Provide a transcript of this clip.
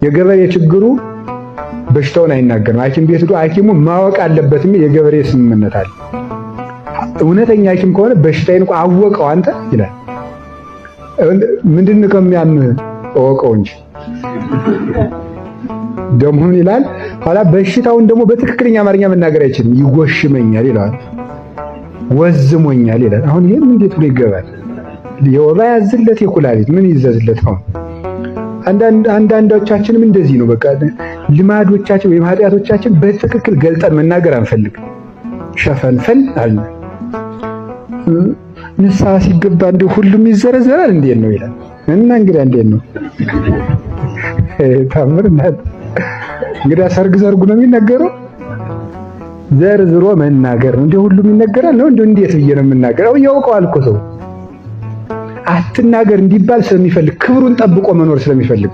የገበሬ ችግሩ በሽታውን አይናገርም። ሐኪም ቤት ሄዶ ሐኪሙ ማወቅ አለበት የገበሬ ስምምነት አለ። እውነተኛ ሐኪም ከሆነ በሽታዬን እንኳን አወቀው አንተ ይላል። ምንድነው ከሚያምህ እወቀው እንጂ ደሙን ይላል። ኋላ በሽታውን ደግሞ በትክክለኛ አማርኛ መናገር አይችልም። ይጎሽመኛል ይላል፣ ወዝሞኛል ይላል። አሁን ይሄም እንዴት ብሎ ይገባል? የወባ ያዝለት የኩላሊት ምን ይዘዝለት ነው? አንዳንዶቻችንም እንደዚህ ነው። በቃ ልማዶቻችን ወይም ኃጢአቶቻችን በትክክል ገልጠን መናገር አንፈልግ። ሸፈንፈን አለ። ንስሐ ሲገባ እንደው ሁሉም ይዘረዘራል እንዴት ነው ይላል። እና እንግዲህ እንዴት ነው ታምር እናት እንግዲህ ሰርግ ዘርጉ ነው የሚነገረው። ዘርዝሮ መናገር ነው እንዴ? ሁሉም ይነገራል ነው እንዴ? እንዴት ብዬ ነው የምናገረው? ያውቀዋል እኮ ሰው አትናገር እንዲባል ስለሚፈልግ ክብሩን ጠብቆ መኖር ስለሚፈልግ